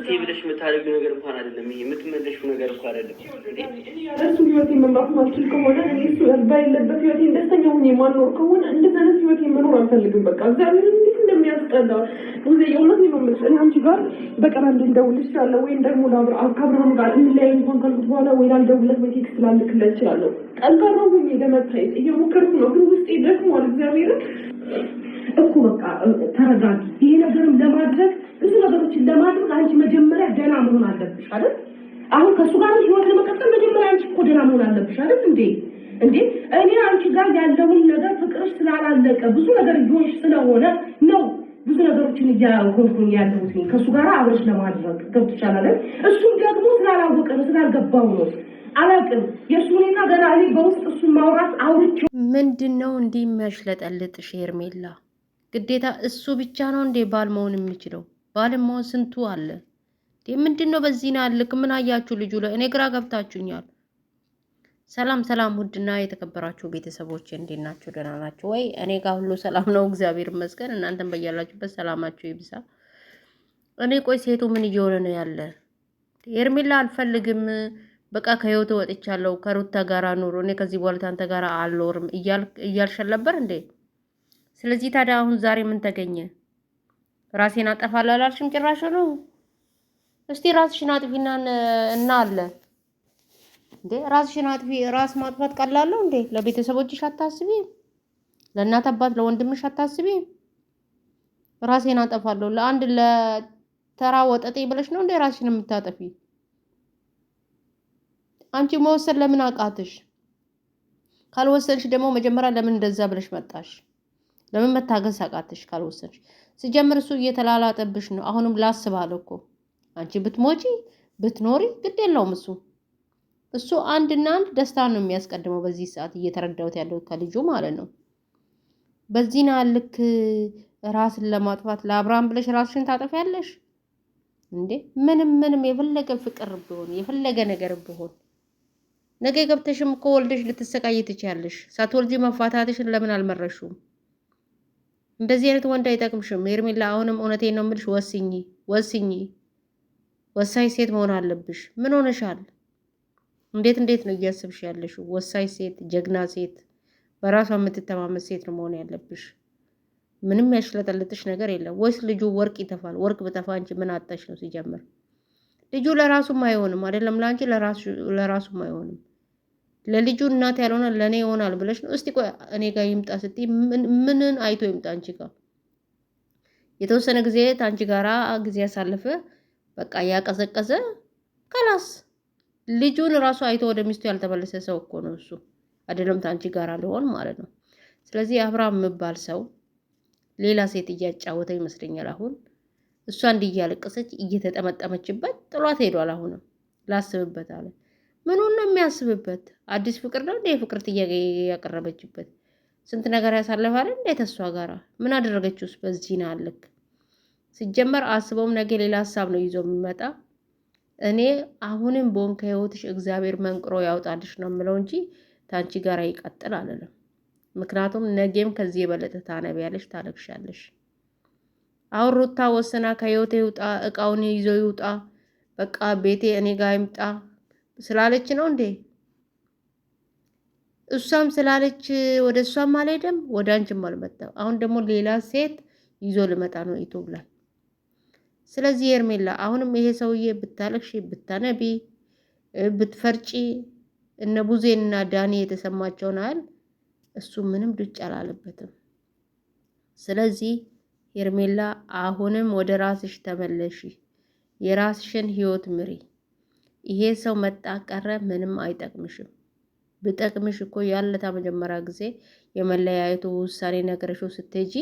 ለፍትህ ብለሽ የምታደርጊው ነገር እንኳን አይደለም። ይሄ የምትመለሺው ነገር እንኳን አይደለም። እሱ ህይወቴን መምራት ማልችል ከሆነ እኔ እሱ ባይለበት ህይወቴን ደስተኛ ሆኜ የማልኖር ከሆነ እንደዚህ አይነት ህይወቴን መኖር አልፈልግም። በቃ እግዚአብሔር እንዴት እንደሚያስጠላ ብዙ የእውነት ነው የምልሽ። እኔ አንቺ ጋር በቀን አንዴ ልደውልልሽ እችላለሁ፣ ወይም ደግሞ ከአብርሃም ጋር እንለያይ እንኳን ካልኩት በኋላ ወይ ላልደውልለት ወይ ቴክስት ላልክለት እችላለሁ። ጠንካራ ሆኜ ለመታየት እየሞከርኩ ነው፣ ግን ውስጤ ደክሟል። እግዚአብሔርን እኮ በቃ ተረጋጊ። ይሄ ነገርም ለማድረግ ብዙ ነገሮችን ለማድረግ አንቺ መጀመሪያ ደህና መሆን አለብሽ አይደል? አሁን ከሱ ጋር ህይወት ለመቀጠል መጀመሪያ አንቺ እኮ ደህና መሆን አለብሽ አይደል? እንዴ እኔ አንቺ ጋር ያለውን ነገር ፍቅርሽ ስላላለቀ ብዙ ነገር እየሆንሽ ስለሆነ ነው ብዙ ነገሮችን እያጎንኩኝ ያለሁት ከሱ ጋር አብረሽ ለማድረግ ገብቶሻል አይደል? እሱም ደግሞ ስላላወቀ ነው ስላልገባው ነው አላውቅም። የእሱ ሁኔታ ገና እኔ በውስጥ እሱን ማውራት አውርቼው ምንድነው እንዲህ የሚያሽለጠልጥሽ ሄርሜላ? ግዴታ እሱ ብቻ ነው እንዴ ባል መሆን የሚችለው? ባል መሆን ስንቱ አለ። ምንድነው በዚህ ነው ያልክ? ምን አያችሁ ልጁ ላይ? እኔ ግራ ገብታችሁኛል። ሰላም ሰላም፣ ውድና የተከበራችሁ ቤተሰቦች እንዴት ናችሁ? ደህና ናችሁ ወይ? እኔ ጋር ሁሉ ሰላም ነው፣ እግዚአብሔር ይመስገን። እናንተም በያላችሁበት ሰላማችሁ ይብዛ። እኔ ቆይ ሴቱ ምን እየሆነ ነው ያለ? ሄርሜላ አልፈልግም፣ በቃ ከህይወት ወጥቻለሁ፣ ከሩታ ጋራ ኑሮ፣ እኔ ከዚህ በኋላ አንተ ጋራ አልኖርም እያልሽ ነበር እንዴ? ስለዚህ ታዲያ አሁን ዛሬ ምን ተገኘ? ራሴን አጠፋለሁ አላልሽም? ጭራሽ ነው። እስቲ ራስሽን አጥፊና እና አለ እንዴ? ራስሽን አጥፊ። ራስ ማጥፋት ቀላል ነው እንዴ? ለቤተሰቦችሽ አታስቢ? ለእናት አባት ለወንድምሽ አታስቢ? ራሴን አጠፋለሁ ለአንድ ለተራ ወጠጤ ብለሽ ነው እንዴ ራስሽን የምታጠፊ? አንቺ መወሰን ለምን አቃትሽ? ካልወሰንሽ ደግሞ መጀመሪያ ለምን እንደዛ ብለሽ መጣሽ? ለምን መታገስ አቃትሽ? ካልወሰንሽ ሲጀምር እሱ እየተላላጠብሽ ነው። አሁንም ላስባለ እኮ አንቺ ብትሞጪ ብትኖሪ ግድ የለውም። እሱ አንድና አንድ ደስታ ነው የሚያስቀድመው። በዚህ ሰዓት እየተረዳሁት ያለው ከልጁ ማለት ነው። በዚህና ልክ ራስን ለማጥፋት ለአብርሃም ብለሽ ራስሽን ታጠፊያለሽ እንዴ? ምንም የፈለገ ፍቅር ቢሆን የፈለገ ነገር ቢሆን ነገ ገብተሽም እኮ ወልደሽ ልትሰቃይ ትችያለሽ። ሳትወልጂ መፋታትሽን ለምን አልመረሽውም? እንደዚህ አይነት ወንድ አይጠቅምሽም ሄርሜላ። አሁንም እውነቴን ነው የምልሽ፣ ወስኚ። ወሳኝ ሴት መሆን አለብሽ። ምን ሆነሻል? እንዴት ነው እያሰብሽ ያለሽው? ወሳኝ ሴት፣ ጀግና ሴት፣ በራሷ የምትተማመን ሴት ነው መሆን ያለብሽ። ምንም ያሽለጠልጥሽ ነገር የለም። ወይስ ልጁ ወርቅ ይተፋል? ወርቅ ብተፋ አንቺ ምን አጣሽ ነው? ሲጀምር ልጁ ለራሱም አይሆንም አይደለም ለአንቺ ለራሱም አይሆንም። ለልጁ እናት ያልሆነ ለእኔ ይሆናል ብለሽ ነው። እስቲ ቆይ እኔ ጋር ይምጣ ስትይ ምንን አይቶ ይምጣ? አንቺ ጋር የተወሰነ ጊዜ አንቺ ጋራ ጊዜ ያሳለፈ በቃ ያቀዘቀዘ ከላስ ልጁን ራሱ አይቶ ወደ ሚስቱ ያልተመለሰ ሰው እኮ ነው እሱ። አይደለም ታንቺ ጋራ ሊሆን ማለት ነው። ስለዚህ አብርሃም የሚባል ሰው ሌላ ሴት እያጫወተ ይመስለኛል። አሁን እሷ እንዲህ እያለቀሰች እየተጠመጠመችበት ጥሏት ሄዷል። አሁንም ላስብበት አለ። ምኑን ነው የሚያስብበት? አዲስ ፍቅር ነው እንዴ? ፍቅር ጥያቄ ያቀረበችበት ስንት ነገር ያሳለፋል እንዴ ተሷ ጋራ? ምን አደረገችውስ? በዚህ ነው አለክ ሲጀመር አስበውም ነገ ሌላ ሀሳብ ነው ይዞ የሚመጣ። እኔ አሁንም ቦን ከህይወትሽ እግዚአብሔር መንቅሮ ያውጣልሽ ነው የምለው እንጂ ታንቺ ጋር ይቀጥል አለለም። ምክንያቱም ነገም ከዚህ የበለጠ ታነቢያለሽ፣ ታለቅሻለሽ። አሁን ሩታ ወሰና ከህይወቴ ይውጣ፣ እቃውን ይዞ ይውጣ፣ በቃ ቤቴ እኔ ጋር ይምጣ ስላለች ነው እንዴ? እሷም ስላለች ወደ እሷም አልሄደም፣ ወደ አንቺም አልመጣም። አሁን ደግሞ ሌላ ሴት ይዞ ልመጣ ነው ዩቲዩብ ላይ። ስለዚህ ሄርሜላ አሁንም ይሄ ሰውዬ ብታለቅሺ ብታነቢ ብትፈርጪ እነ ቡዜንና ዳኒ የተሰማቸውን አል እሱ ምንም ድጭ አላለበትም። ስለዚህ ሄርሜላ አሁንም ወደ ራስሽ ተመለሺ፣ የራስሽን ህይወት ምሪ። ይሄ ሰው መጣ ቀረ ምንም አይጠቅምሽም። ብጠቅምሽ እኮ ያለታ መጀመሪያ ጊዜ የመለያየቱ ውሳኔ ነገርሽው ስትሄጂ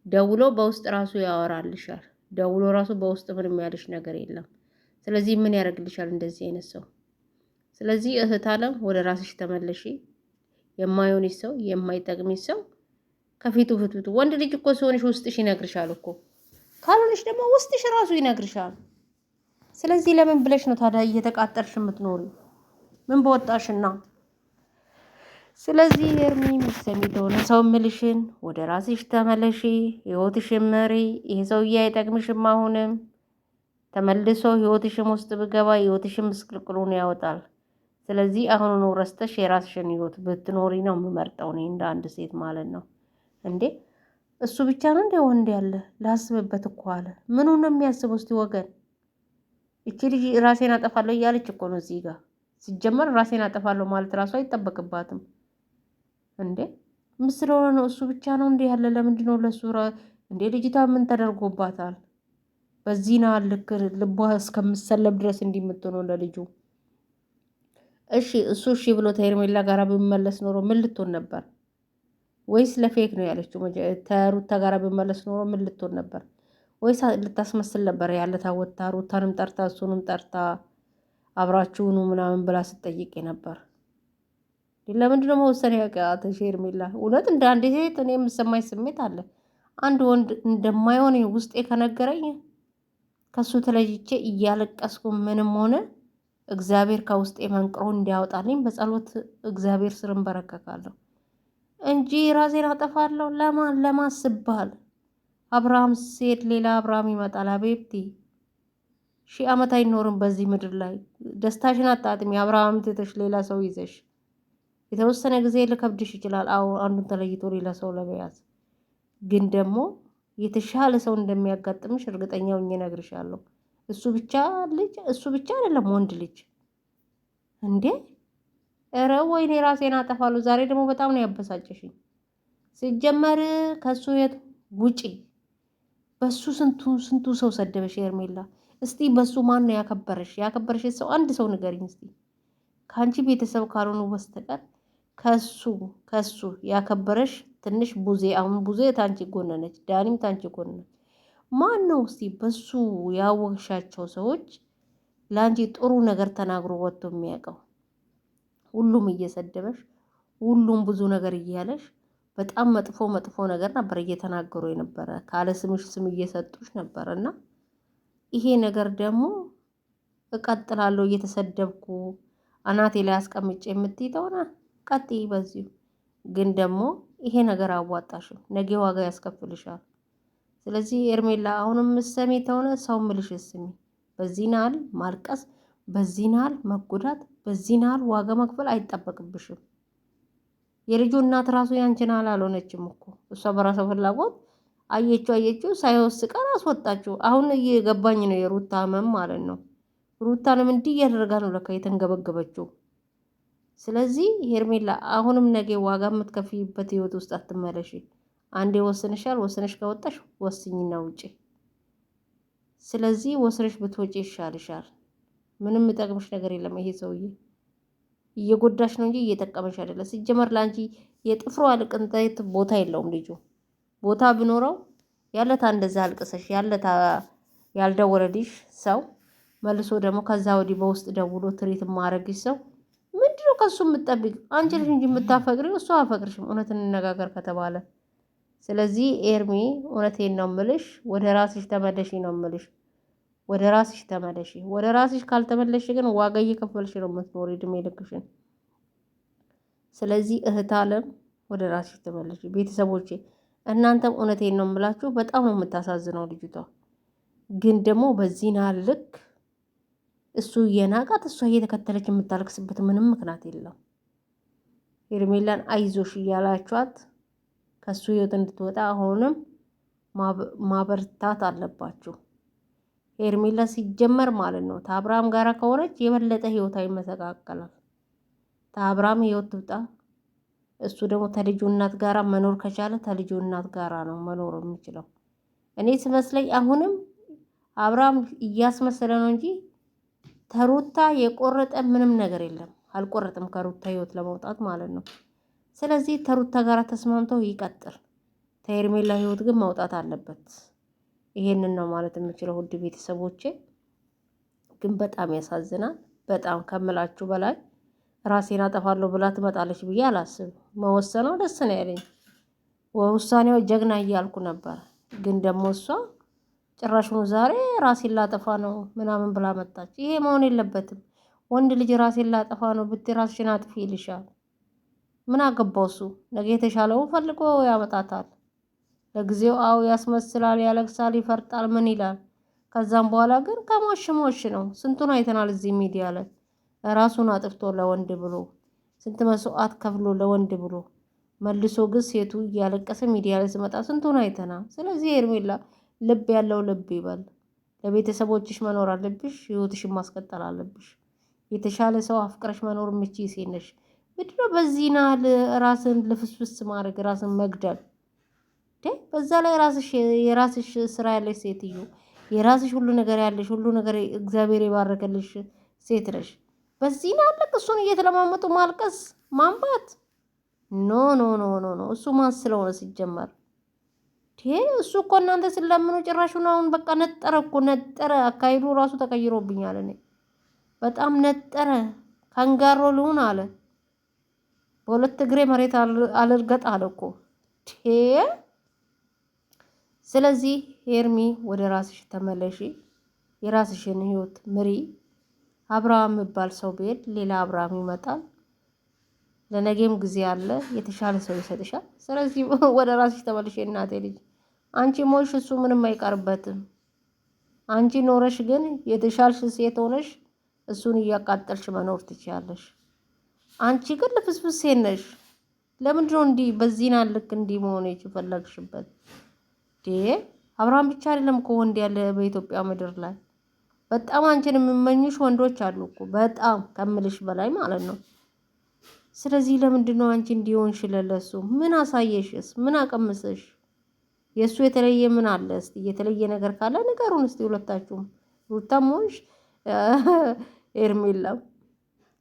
ደውሎ በውስጥ ራሱ ያወራልሻል። ደውሎ ራሱ በውስጥ ምንም ያለሽ ነገር የለም። ስለዚህ ምን ያደርግልሻል እንደዚህ አይነት ሰው? ስለዚህ እህት አለም ወደ ራስሽ ተመለሺ። የማይሆንሽ ሰው የማይጠቅምሽ ሰው ከፊቱ ፍትፍቱ። ወንድ ልጅ እኮ ሲሆንሽ ውስጥሽ ይነግርሻል እኮ፣ ካልሆነሽ ደግሞ ውስጥሽ ራሱ ይነግርሻል። ስለዚህ ለምን ብለሽ ነው ታዲያ እየተቃጠልሽ የምትኖሪ? ምን በወጣሽና? ስለዚህ ሄርሚ ምትሰሚ ተሆነ ሰው ምልሽን ወደ ራስሽ ተመለሺ፣ ህይወትሽን መሪ። ይሄ ሰውዬ አይጠቅምሽም። አሁንም ተመልሶ ህይወትሽም ውስጥ ብገባ ህይወትሽም ምስቅልቅሉን ያወጣል። ስለዚህ አሁን ረስተሽ የራስሽን ህይወት ብትኖሪ ነው የምመርጠው እኔ እንደ አንድ ሴት ማለት ነው። እንዴ እሱ ብቻ ነው እንደ ወንድ ያለ ላስብበት እኮ አለ። ምኑን ነው የሚያስበው እስቲ ወገን? እቺ ልጅ ራሴን አጠፋለሁ እያለች እኮ ነው እዚህ ጋር። ሲጀመር ራሴን አጠፋለሁ ማለት ራሱ አይጠበቅባትም እንዴ። ምስል ሆነ ነው እሱ ብቻ ነው እንዴ ያለ? ለምንድን ነው ለሱ እንዴ? ልጅቷ ምን ተደርጎባታል? በዚህና ልክ ልቧ እስከምሰለብ ድረስ እንዲምትሆነው ለልጁ። እሺ እሱ እሺ ብሎ ከሄርሜላ ጋር ብመለስ ኖሮ ምን ልትሆን ነበር? ወይስ ለፌክ ነው ያለችው? ተሩታ ጋር ብመለስ ኖሮ ምን ልትሆን ነበር? ወይስ ልታስመስል ነበር? ያለ ታወታ ሩታንም ጠርታ እሱንም ጠርታ አብራችሁኑ ምናምን ብላ ስትጠይቅ ነበር። ለምንድን ነው መወሰን ያቃተሽ ሄርሜላ? እውነት እንደ አንድ ሴት እኔ የምሰማኝ ስሜት አለ። አንድ ወንድ እንደማይሆን ውስጤ ከነገረኝ ከሱ ተለይቼ እያለቀስኩ ምንም ሆነ እግዚአብሔር ከውስጤ መንቅሮ እንዲያወጣልኝ በጸሎት እግዚአብሔር ስር እንበረከካለሁ እንጂ ራሴን አጠፋለሁ ለማን ስባል? አብርሃም ሲሄድ ሌላ አብርሃም ይመጣል። አቤብቲ 1000 ዓመት አይኖርም በዚህ ምድር ላይ። ደስታሽን አጣጥሚ። አብርሃም ትተሽ ሌላ ሰው ይዘሽ የተወሰነ ጊዜ ልከብድሽ ይችላል። አዎ አንዱን ተለይቶ ሌላ ሰው ለመያዝ ግን ደግሞ የተሻለ ሰው እንደሚያጋጥምሽ እርግጠኛ ሆኜ እነግርሻለሁ። እሱ ብቻ አይደለም ወንድ ልጅ እንዴ። ኧረ ወይኔ ራሴን አጠፋለሁ። ዛሬ ደግሞ በጣም ነው ያበሳጨሽኝ። ሲጀመር ከሱ የት ውጪ። በሱ ስንቱ ሰው ሰደበሽ ሄርሜላ። እስቲ በሱ ማን ነው ያከበረሽ? ያከበረሽ ሰው አንድ ሰው ንገሪኝ እስቲ። ከአንቺ ቤተሰብ ካልሆኑ በስተቀር ከሱ ያከበረሽ ትንሽ ቡዜ። አሁን ቡዜ ታንቺ ጎን ነች፣ ዳኒም ታንቺ ጎን ነች። ማን ነው እስቲ በሱ ያወቅሻቸው ሰዎች ለአንቺ ጥሩ ነገር ተናግሮ ወጥቶ የሚያውቀው? ሁሉም እየሰደበሽ፣ ሁሉም ብዙ ነገር እያለሽ በጣም መጥፎ ነገር ነበር እየተናገሩ የነበረ። ካለ ስምሽ ስም እየሰጡሽ ነበር። እና ይሄ ነገር ደግሞ እቀጥላለሁ እየተሰደብኩ አናቴ ላይ አስቀምጬ የምትይ ተሆነ ቀጥይ በዚሁ። ግን ደግሞ ይሄ ነገር አዋጣሽም፣ ነገ ዋጋ ያስከፍልሻል። ስለዚህ ሄርሜላ አሁንም ምሰሚ ተሆነ ሰው ምልሽ ስሚ። በዚህ ናል ማልቀስ፣ በዚህ ናል መጎዳት፣ በዚህ ናል ዋጋ መክፈል አይጠበቅብሽም። የልጁ እናት ራሱ ያንቺን አልሆነችም እኮ። እሷ በራሷ ፍላጎት አየችው ሳይወስ ቀር አስወጣችው። አሁን እየገባኝ ነው የሩታ ህመም ማለት ነው። ሩታንም እንዲህ እያደረጋ ነው ለካ የተንገበገበችው። ስለዚህ ሄርሜላ አሁንም ነገ ዋጋ የምትከፍይበት ህይወት ውስጥ አትመለሽ። አንዴ ወስንሻል። ወስነሽ ከወጣሽ ወስኝና ውጪ። ስለዚህ ወስነሽ ብትወጪ ይሻልሻል። ምንም የሚጠቅምሽ ነገር የለም። ይሄ ሰውዬ እየጎዳሽ ነው እንጂ እየጠቀመሽ አይደለም። ሲጀመር ለአንቺ የጥፍሯ ቅንጣት ቦታ የለውም። ልጁ ቦታ ቢኖረው ያለታ እንደዛ አልቅሰሽ ያለታ ያልደወለልሽ ሰው መልሶ ደግሞ ከዛ ወዲህ በውስጥ ደውሎ ትሪት ማረግሽ ሰው ምንድነው ከሱ የምትጠብቅ? አንቺ ልጅ እንጂ የምታፈቅሪው እሱ አፈቅርሽም። እውነት እንነጋገር ከተባለ ስለዚህ ኤርሚ እውነቴን ነው ምልሽ፣ ወደ ራስሽ ተመለሺ ነው ምልሽ። ወደ ራስሽ ተመለሺ። ወደ ራስሽ ካልተመለሽ ግን ዋጋ እየከፈልሽ ነው የምትኖሪ እድሜ ልክሽን። ስለዚህ እህት አለም ወደ ራስሽ ተመለሺ። ቤተሰቦቼ እናንተም እውነቴን ነው የምላችሁ፣ በጣም ነው የምታሳዝነው ልጅቷ። ግን ደግሞ በዚህ ናል ልክ እሱ እየናቃት እሷ እየተከተለች የምታለቅስበት ምንም ምክንያት የለም። ሄርሜላን አይዞሽ እያላችኋት ከሱ ህይወት እንድትወጣ አሁንም ማበርታት አለባችሁ። ሄርሜላ ሲጀመር ማለት ነው ከአብርሃም ጋር ከሆነች የበለጠ ህይወቷ ይመሰቃቀላል። ከአብርሃም ህይወት ትውጣ። እሱ ደግሞ ተልጁ እናት ጋራ መኖር ከቻለ ተልጁ እናት ጋራ ነው መኖር የሚችለው። እኔ ስመስለኝ አሁንም አብርሃም እያስመሰለ ነው እንጂ ተሩታ የቆረጠ ምንም ነገር የለም። አልቆረጥም ከሩታ ህይወት ለመውጣት ማለት ነው። ስለዚህ ተሩታ ጋር ተስማምተው ይቀጥል። ከሄርሜላ ህይወት ግን መውጣት አለበት። ይሄንን ነው ማለት የምችለው። ውድ ቤተሰቦቼ ግን በጣም ያሳዝናል። በጣም ከምላችሁ በላይ ራሴን አጠፋለሁ ብላ ትመጣለች ብዬ አላስብም። መወሰኗ ደስ ነው ያለኝ። ውሳኔው ጀግና እያልኩ ነበር። ግን ደግሞ እሷ ጭራሹኑ ዛሬ ራሴን ላጠፋ ነው ምናምን ብላ መጣች። ይሄ መሆን የለበትም። ወንድ ልጅ ራሴን ላጠፋ ነው ብትይ ራስሽን አጥፊ ይልሻል። ምን አገባው እሱ? ነገ የተሻለውን ፈልጎ ያመጣታል። ለጊዜው አው ያስመስላል፣ ያለቅሳል፣ ይፈርጣል፣ ምን ይላል። ከዛም በኋላ ግን ከሞሽ ነው። ስንቱን አይተናል እዚህ ሚዲያ ላይ ራሱን አጥፍቶ ለወንድ ብሎ ስንት መስዋዕት ከፍሎ ለወንድ ብሎ መልሶ ግን ሴቱ እያለቀሰ ሚዲያ ላይ ሲመጣ ስንቱን አይተናል። ስለዚህ ሄርሜላ ልብ ያለው ልብ ይበል። ለቤተሰቦችሽ መኖር አለብሽ። ህይወትሽን ማስቀጠል አለብሽ። የተሻለ ሰው አፍቅረሽ መኖር የምችይ ሴት ነሽ። ምንድነው በዚህ ናል ራስን ልፍስፍስ ማድረግ፣ ራስን መግደል? በዛ ላይ የራስሽ ስራ ያለሽ ሴትዮ፣ የራስሽ ሁሉ ነገር ያለሽ፣ ሁሉ ነገር እግዚአብሔር የባረከልሽ ሴት ነሽ። በዚህ ናል እሱን እየተለማመጡ ማልቀስ ማንባት? ኖ ኖ ኖ ኖ ኖ። እሱ ማን ስለሆነ ሲጀመር? እሱ እኮ እናንተ ስለምኑ ጭራሹን አሁን በቃ ነጠረ እኮ ነጠረ። አካሄዱ ራሱ ተቀይሮብኛል። እኔ በጣም ነጠረ። ካንጋሮ ልሁን አለ። በሁለት እግሬ መሬት አልርገጥ አለ እኮ። ስለዚህ ሄርሚ ወደ ራስሽ ተመለሺ። የራስሽን ህይወት ምሪ። አብርሃም የሚባል ሰው ቤት ሌላ አብርሃም ይመጣል። ለነገም ጊዜ አለ። የተሻለ ሰው ይሰጥሻል። ስለዚህ ወደ ራስሽ ተመለሽ እናቴ ልጅ። አንቺ ሞሽ እሱ ምንም አይቀርበትም። አንቺ ኖረሽ ግን የተሻልሽ ሴት ሆነሽ እሱን እያቃጠልሽ መኖር ትችያለሽ። አንቺ ግን ልፍስፍስ ሴት ነሽ። ለምንድነው እንዲህ በዚህና ልክ እንዲህ መሆን የፈለግሽበት? አብርሃም ብቻ አይደለም እኮ ወንድ ያለ በኢትዮጵያ ምድር ላይ በጣም አንቺን የሚመኙሽ ወንዶች አሉ እኮ በጣም ከምልሽ በላይ ማለት ነው። ስለዚህ ለምንድነው አንቺ እንዲሆንሽ? ለለሱ ምን አሳየሽስ? ምን አቀምሰሽ? የእሱ የተለየ ምን አለ? እስቲ የተለየ ነገር ካለ ንገሩን እስቲ ሁለታችሁም፣ ሩታም ሆንሽ ሄርሜላም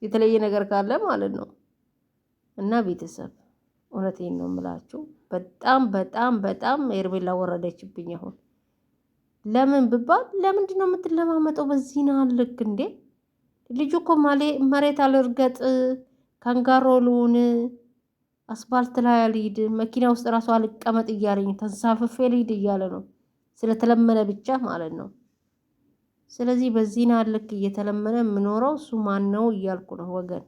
የተለየ ነገር ካለ ማለት ነው። እና ቤተሰብ እውነቴን ነው የምላችሁ፣ በጣም በጣም በጣም ሄርሜላ ወረደችብኝ አሁን። ለምን ብባል ለምንድን ነው የምትለማመጠው በዚህ ናል ልክ እንዴ? ልጁ እኮ መሬት አልርገጥ፣ ካንጋሮ ልሁን፣ አስፋልት ላይ አልሂድ፣ መኪና ውስጥ ራሱ አልቀመጥ እያለኝ ተንሳፍፌ ልሂድ እያለ ነው፣ ስለተለመነ ብቻ ማለት ነው። ስለዚህ በዚህ ናል ልክ እየተለመነ የምኖረው እሱ ማን ነው እያልኩ ነው ወገን።